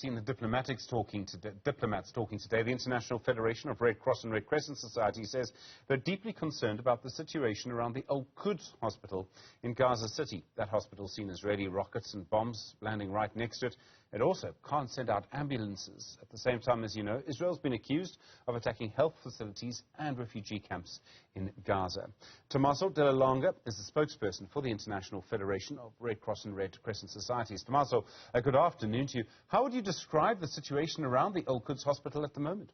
Seen the diplomats talking today. The International Federation of Red Cross and Red Crescent Societies says they're deeply concerned about the situation around the Al-Quds hospital in Gaza City. That hospital seen Israeli rockets and bombs landing right next to it. It also can't send out ambulances. At the same time, as you know, Israel's been accused of attacking health facilities and refugee camps in Gaza. Tommaso Della Longa is the spokesperson for the International Federation of Red Cross and Red Crescent Societies. Tommaso, good afternoon to you. How would you describe the situation around the Al-Quds hospital at the moment?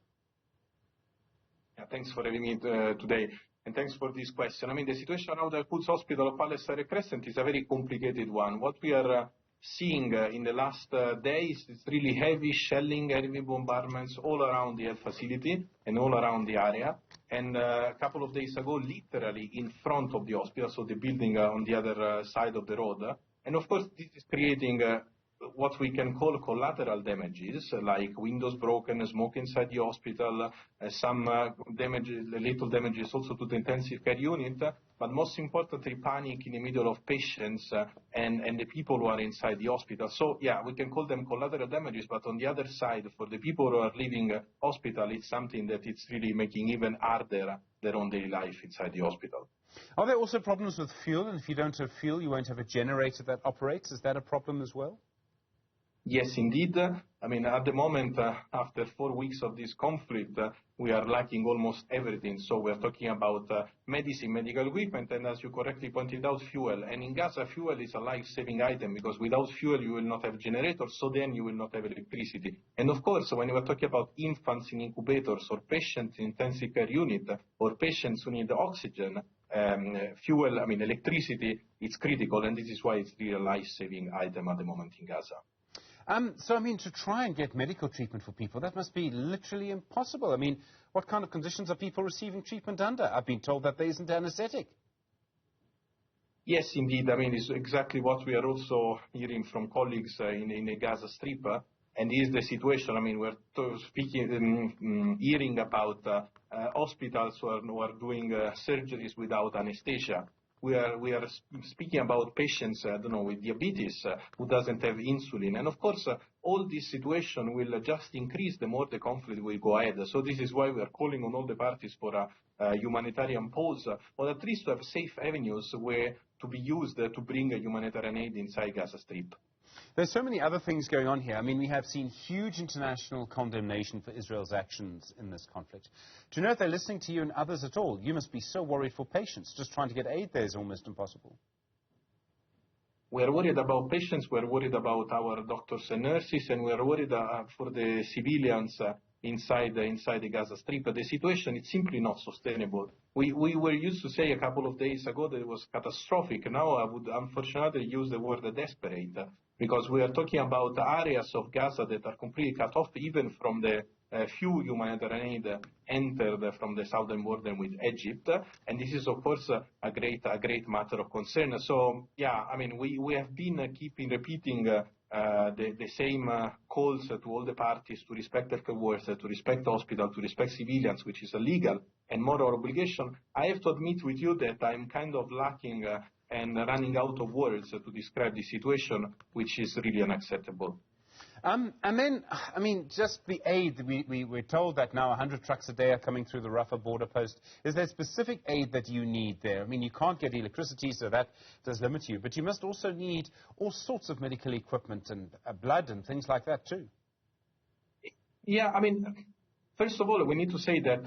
Yeah, thanks for having me today, and thanks for this question. I mean, the situation around the Al-Quds hospital of Palestine Red Crescent is a very complicated one. What we are seeing in the last days is really heavy shelling, heavy bombardments all around the health facility and all around the area. And a couple of days ago, literally in front of the hospital, so the building on the other side of the road. And of course, this is creating what we can call collateral damages, like windows broken, smoke inside the hospital, some damages, little damages also to the intensive care unit, but most importantly, panic in the middle of patients and the people who are inside the hospital. So, yeah, we can call them collateral damages, but on the other side, for the people who are leaving hospital, it's something that it's really making even harder their own daily life inside the hospital. Are there also problems with fuel? And if you don't have fuel, you won't have a generator that operates. Is that a problem as well? Yes, indeed. I mean, at the moment, after 4 weeks of this conflict, we are lacking almost everything. So we're talking about medicine, medical equipment, and as you correctly pointed out, fuel. And in Gaza, fuel is a life-saving item because without fuel, you will not have generators, so then you will not have electricity. And of course, when we are talking about infants in incubators or patients in intensive care unit or patients who need oxygen, fuel, I mean, electricity, it's critical, and this is why it's really a life-saving item at the moment in Gaza. So, I mean, to try and get medical treatment for people, that must be literally impossible. I mean, what kind of conditions are people receiving treatment under? I've been told that there isn't anesthetic. Yes, indeed. I mean, it's exactly what we are also hearing from colleagues in the Gaza Strip. And this is the situation. I mean, we're hearing about hospitals who are doing surgeries without anesthesia. We are speaking about patients, I don't know, with diabetes who doesn't have insulin. And of course, all this situation will just increase the more the conflict will go ahead. So this is why we are calling on all the parties for a humanitarian pause, or at least to have safe avenues where to be used to bring a humanitarian aid inside Gaza Strip. There's so many other things going on here. I mean, we have seen huge international condemnation for Israel's actions in this conflict. Do you know if they're listening to you and others at all? You must be so worried for patients. Just trying to get aid there is almost impossible. We're worried about patients, we're worried about our doctors and nurses, and we're worried for the civilians inside the Gaza Strip. The situation is simply not sustainable. We were used to say a couple of days ago that it was catastrophic. Now I would unfortunately use the word desperate, because we are talking about areas of Gaza that are completely cut off even from the few humanitarian aid entered from the southern border with Egypt, and this is of course a great matter of concern. So yeah, I mean we have been repeating the same calls to all the parties to respect healthcare workers, to respect hospital, to respect civilians, which is a legal and moral obligation. I have to admit with you that I'm kind of lacking and running out of words to describe the situation, which is really unacceptable. And then, I mean, just the aid, we're told that now 100 trucks a day are coming through the Rafah border post. Is there specific aid that you need there? I mean, you can't get electricity, so that does limit you. But you must also need all sorts of medical equipment and blood and things like that too. Yeah, I mean, first of all, we need to say that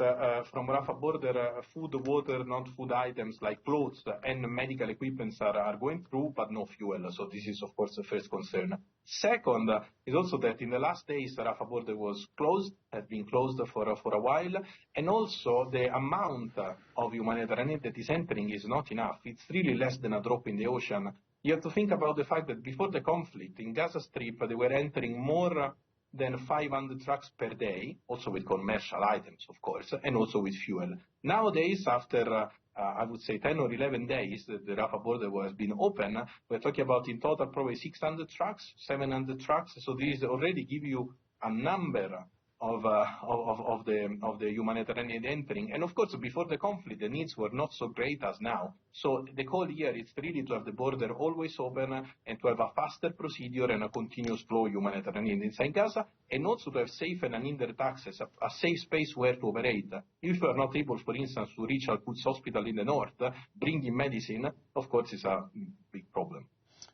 from Rafah border, food, water, non-food items like clothes and medical equipment are going through, but no fuel. So this is, of course, the first concern. Second is also that in the last days, the Rafah border was closed, has been closed for a while, and also the amount of humanitarian aid that is entering is not enough. It's really less than a drop in the ocean. You have to think about the fact that before the conflict, in Gaza Strip, they were entering more than 500 trucks per day, also with commercial items, of course, and also with fuel. Nowadays, after, I would say, 10 or 11 days that the Rafah border has been open, we're talking about in total probably 600 trucks, 700 trucks. So these already give you a number of the humanitarian entering. And of course, before the conflict, the needs were not so great as now. So the call here is really to have the border always open and to have a faster procedure and a continuous flow of humanitarian inside Gaza, and also to have safe and unhindered access, a safe space where to operate. If we are not able, for instance, to reach Al-Quds hospital in the north, bringing medicine, of course, is a big problem.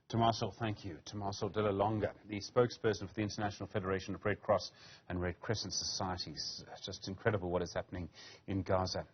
Tommaso, thank you. Tommaso Della Longa, the spokesperson for the International Federation of Red Cross and Red Crescent Societies. It's just incredible what is happening in Gaza.